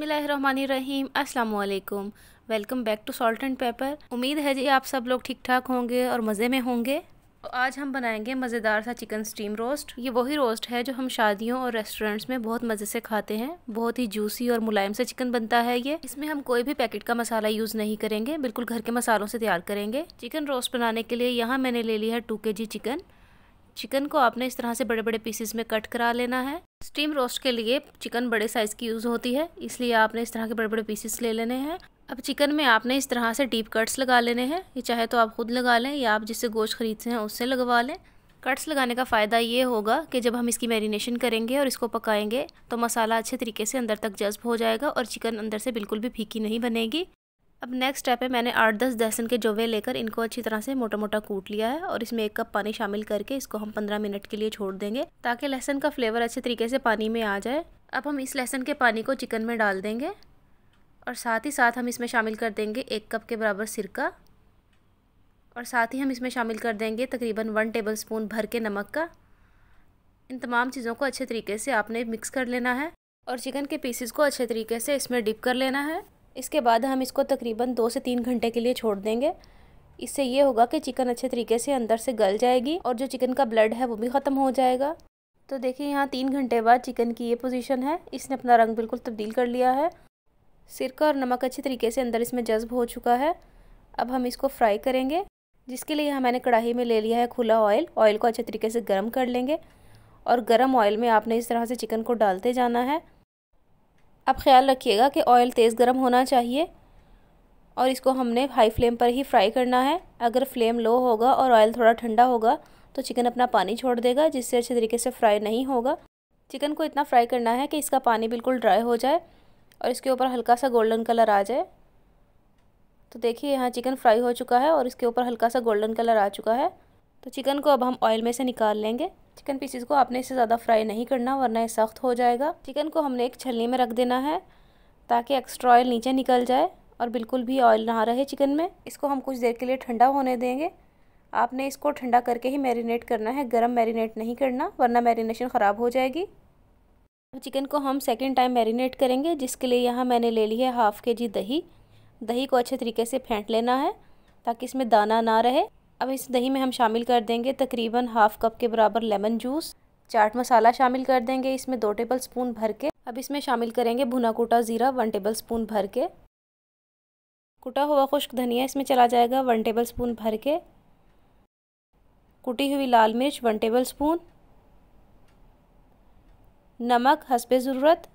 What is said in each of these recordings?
बिस्मिल्लाहिर्रहमानिर्रहीम, अस्सलाम वालेकुम। Welcome back to salt and pepper. उम्मीद है जी आप सब लोग ठीक ठाक होंगे और मज़े में होंगे। तो आज हम बनाएंगे मज़ेदार सा चिकन स्टीम रोस्ट। ये वही रोस्ट है जो हम शादियों और रेस्टोरेंट्स में बहुत मज़े से खाते हैं। बहुत ही जूसी और मुलायम से चिकन बनता है ये। इसमें हम कोई भी पैकेट का मसाला यूज़ नहीं करेंगे, बिल्कुल घर के मसालों से तैयार करेंगे। चिकन रोस्ट बनाने के लिए यहाँ मैंने ले लिया है 2 kg चिकन। चिकन को आपने इस तरह से बड़े बड़े पीसेस में कट करा लेना है। स्टीम रोस्ट के लिए चिकन बड़े साइज़ की यूज़ होती है, इसलिए आपने इस तरह के बड़े बड़े पीसेस ले लेने हैं। अब चिकन में आपने इस तरह से डीप कट्स लगा लेने हैं। ये चाहे तो आप खुद लगा लें या आप जिससे गोश्त खरीदते हैं उससे लगवा लें। कट्स लगाने का फ़ायदा ये होगा कि जब हम इसकी मैरिनेशन करेंगे और इसको पकाएंगे तो मसाला अच्छे तरीके से अंदर तक जज्ब हो जाएगा और चिकन अंदर से बिल्कुल भी फीकी नहीं बनेगी। अब नेक्स्ट स्टेप है, मैंने 8-10 लहसुन के जवे लेकर इनको अच्छी तरह से मोटा मोटा कूट लिया है और इसमें 1 कप पानी शामिल करके इसको हम 15 मिनट के लिए छोड़ देंगे ताकि लहसुन का फ्लेवर अच्छे तरीके से पानी में आ जाए। अब हम इस लहसुन के पानी को चिकन में डाल देंगे और साथ ही साथ हम इसमें शामिल कर देंगे 1 कप के बराबर सिरका और साथ ही हम इसमें शामिल कर देंगे तकरीबन 1 टेबलस्पून भर के नमक का। इन तमाम चीज़ों को अच्छे तरीके से आपने मिक्स कर लेना है और चिकन के पीसेस को अच्छे तरीके से इसमें डिप कर लेना है। इसके बाद हम इसको तकरीबन 2 से 3 घंटे के लिए छोड़ देंगे। इससे ये होगा कि चिकन अच्छे तरीके से अंदर से गल जाएगी और जो चिकन का ब्लड है वो भी ख़त्म हो जाएगा। तो देखिए यहाँ 3 घंटे बाद चिकन की ये पोजीशन है, इसने अपना रंग बिल्कुल तब्दील कर लिया है। सिरका और नमक अच्छी तरीके से अंदर इसमें जज्ब हो चुका है। अब हम इसको फ्राई करेंगे, जिसके लिए यहाँ मैंने कढ़ाई में ले लिया है खुला ऑयल। ऑयल को अच्छे तरीके से गर्म कर लेंगे और गर्म ऑयल में आपने इस तरह से चिकन को डालते जाना है। अब ख्याल रखिएगा कि ऑयल तेज़ गर्म होना चाहिए और इसको हमने हाई फ्लेम पर ही फ्राई करना है। अगर फ्लेम लो होगा और ऑयल थोड़ा ठंडा होगा तो चिकन अपना पानी छोड़ देगा, जिससे अच्छे तरीके से फ्राई नहीं होगा। चिकन को इतना फ्राई करना है कि इसका पानी बिल्कुल ड्राई हो जाए और इसके ऊपर हल्का सा गोल्डन कलर आ जाए। तो देखिए यहाँ चिकन फ्राई हो चुका है और इसके ऊपर हल्का सा गोल्डन कलर आ चुका है। तो चिकन को अब हम ऑयल में से निकाल लेंगे। चिकन पीसेस को आपने इससे ज़्यादा फ्राई नहीं करना वरना ये सख्त हो जाएगा। चिकन को हमने एक छलनी में रख देना है ताकि एक्स्ट्रा ऑयल नीचे निकल जाए और बिल्कुल भी ऑयल ना रहे चिकन में। इसको हम कुछ देर के लिए ठंडा होने देंगे। आपने इसको ठंडा करके ही मैरिनेट करना है, गरम मैरिनेट नहीं करना वरना मैरिनेशन ख़राब हो जाएगी। चिकन को हम सेकेंड टाइम मैरिनेट करेंगे, जिसके लिए यहाँ मैंने ले ली है 1/2 kg दही। दही को अच्छे तरीके से फेंट लेना है ताकि इसमें दाना ना रहे। अब इस दही में हम शामिल कर देंगे तकरीबन 1/2 कप के बराबर लेमन जूस। चाट मसाला शामिल कर देंगे इसमें 2 टेबलस्पून भर के। अब इसमें शामिल करेंगे भुना कूटा ज़ीरा 1 टेबलस्पून भर के। कुटा हुआ खुश्क धनिया इसमें चला जाएगा 1 टेबलस्पून भर के। कुटी हुई लाल मिर्च 1 टेबलस्पून। नमक हस्बे ज़रूरत।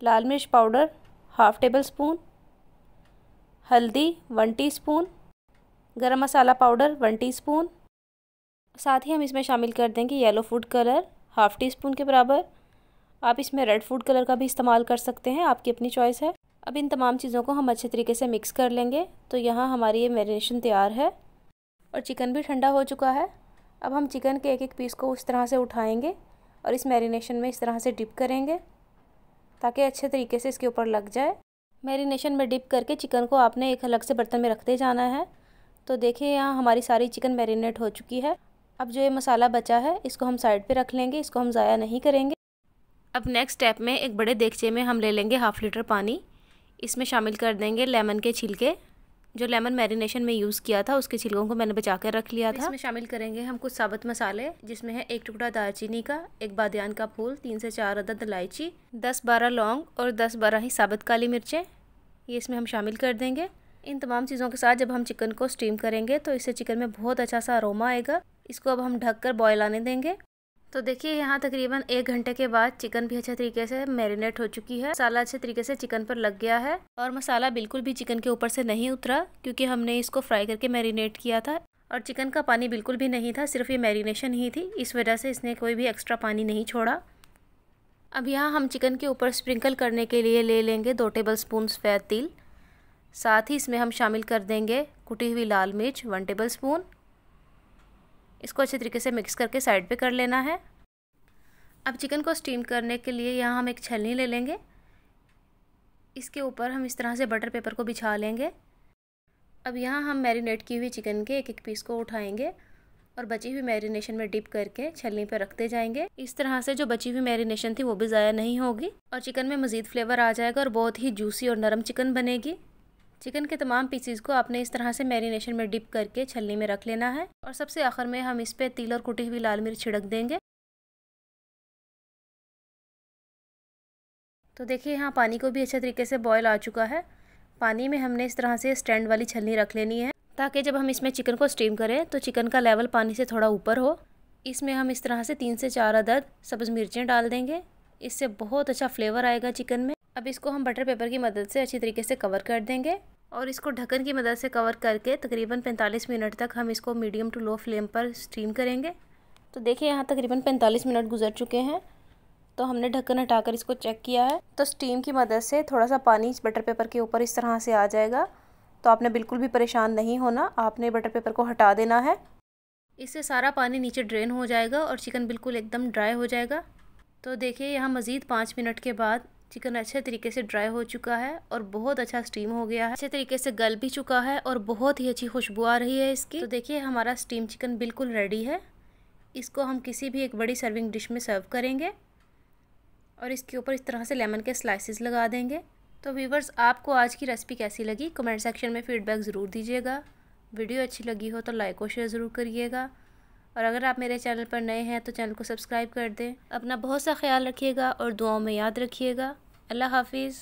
लाल मिर्च पाउडर 1/2 टेबलस्पून। हल्दी 1 टीस्पून। गरम मसाला पाउडर 1 टीस्पून। साथ ही हम इसमें शामिल कर देंगे येलो फूड कलर 1/2 टीस्पून के बराबर। आप इसमें रेड फूड कलर का भी इस्तेमाल कर सकते हैं, आपकी अपनी चॉइस है। अब इन तमाम चीज़ों को हम अच्छे तरीके से मिक्स कर लेंगे। तो यहाँ हमारी ये मैरिनेशन तैयार है और चिकन भी ठंडा हो चुका है। अब हम चिकन के एक एक पीस को उस तरह से उठाएँगे और इस मैरिनेशन में इस तरह से डिप करेंगे ताकि अच्छे तरीके से इसके ऊपर लग जाए। मैरिनेशन में डिप करके चिकन को आपने एक अलग से बर्तन में रखते जाना है। तो देखिए यहाँ हमारी सारी चिकन मैरिनेट हो चुकी है। अब जो ये मसाला बचा है इसको हम साइड पे रख लेंगे, इसको हम ज़ाया नहीं करेंगे। अब नेक्स्ट स्टेप में एक बड़े देगचे में हम ले लेंगे 1/2 लीटर पानी। इसमें शामिल कर देंगे लेमन के छिलके। जो लेमन मैरिनेशन में यूज़ किया था उसके छिलकों को मैंने बचा कर रख लिया था। इसमें शामिल करेंगे हम कुछ साबुत मसाले, जिसमें है 1 टुकड़ा दालचीनी का, 1 बादियान का फूल, 3 से 4 अदद इलायची, 10-12 लौंग और 10-12 ही साबुत काली मिर्चें। ये इसमें हम शामिल कर देंगे। इन तमाम चीज़ों के साथ जब हम चिकन को स्टीम करेंगे तो इससे चिकन में बहुत अच्छा सा अरोमा आएगा। इसको अब हम ढक कर बॉयल आने देंगे। तो देखिए यहाँ तकरीबन 1 घंटे के बाद चिकन भी अच्छे तरीके से मैरिनेट हो चुकी है। मसाला अच्छे तरीके से चिकन पर लग गया है और मसाला बिल्कुल भी चिकन के ऊपर से नहीं उतरा, क्योंकि हमने इसको फ्राई करके मैरिनेट किया था और चिकन का पानी बिल्कुल भी नहीं था, सिर्फ ये मैरिनेशन ही थी, इस वजह से इसने कोई भी एक्स्ट्रा पानी नहीं छोड़ा। अब यहाँ हम चिकन के ऊपर स्प्रिंकल करने के लिए ले लेंगे 2 टेबलस्पून सफ़ेद तिल। साथ ही इसमें हम शामिल कर देंगे कुटी हुई लाल मिर्च 1 टेबलस्पून। इसको अच्छे तरीके से मिक्स करके साइड पे कर लेना है। अब चिकन को स्टीम करने के लिए यहाँ हम एक छलनी ले लेंगे। इसके ऊपर हम इस तरह से बटर पेपर को बिछा लेंगे। अब यहाँ हम मैरिनेट की हुई चिकन के एक एक पीस को उठाएंगे और बची हुई मैरिनेशन में डिप करके छलनी पर रखते जाएंगे। इस तरह से जो बची हुई मैरिनेशन थी वो भी ज़ाया नहीं होगी और चिकन में मज़ीद फ्लेवर आ जाएगा और बहुत ही जूसी और नरम चिकन बनेगी। चिकन के तमाम पीसीज को आपने इस तरह से मैरिनेशन में डिप करके छलनी में रख लेना है और सबसे आखिर में हम इस पे तिल और कुटी हुई लाल मिर्च छिड़क देंगे। तो देखिए यहाँ पानी को भी अच्छे तरीके से बॉयल आ चुका है। पानी में हमने इस तरह से स्टैंड वाली छलनी रख लेनी है ताकि जब हम इसमें चिकन को स्टीम करें तो चिकन का लेवल पानी से थोड़ा ऊपर हो। इसमें हम इस तरह से 3 से 4 अदद सब्ज़ मिर्चें डाल देंगे, इससे बहुत अच्छा फ्लेवर आएगा चिकन में। अब इसको हम बटर पेपर की मदद से अच्छी तरीके से कवर कर देंगे और इसको ढक्कन की मदद से कवर करके तकरीबन 45 मिनट तक हम इसको मीडियम टू लो फ्लेम पर स्टीम करेंगे। तो देखिए यहाँ तकरीबन 45 मिनट गुजर चुके हैं। तो हमने ढक्कन हटाकर इसको चेक किया है तो स्टीम की मदद से थोड़ा सा पानी इस बटर पेपर के ऊपर इस तरह से आ जाएगा। तो आपने बिल्कुल भी परेशान नहीं होना, आपने बटर पेपर को हटा देना है। इससे सारा पानी नीचे ड्रेन हो जाएगा और चिकन बिल्कुल एकदम ड्राई हो जाएगा। तो देखिए यहाँ मज़ीद 5 मिनट के बाद चिकन अच्छे तरीके से ड्राई हो चुका है और बहुत अच्छा स्टीम हो गया है, अच्छे तरीके से गल भी चुका है और बहुत ही अच्छी खुशबू आ रही है इसकी। तो देखिए हमारा स्टीम चिकन बिल्कुल रेडी है। इसको हम किसी भी एक बड़ी सर्विंग डिश में सर्व करेंगे और इसके ऊपर इस तरह से लेमन के स्लाइसेस लगा देंगे। तो व्यूवर्स, आपको आज की रेसिपी कैसी लगी कमेंट सेक्शन में फ़ीडबैक ज़रूर दीजिएगा। वीडियो अच्छी लगी हो तो लाइक और शेयर ज़रूर करिएगा और अगर आप मेरे चैनल पर नए हैं तो चैनल को सब्सक्राइब कर दें। अपना बहुत सा ख्याल रखिएगा और दुआओं में याद रखिएगा। अल्लाह हाफिज़।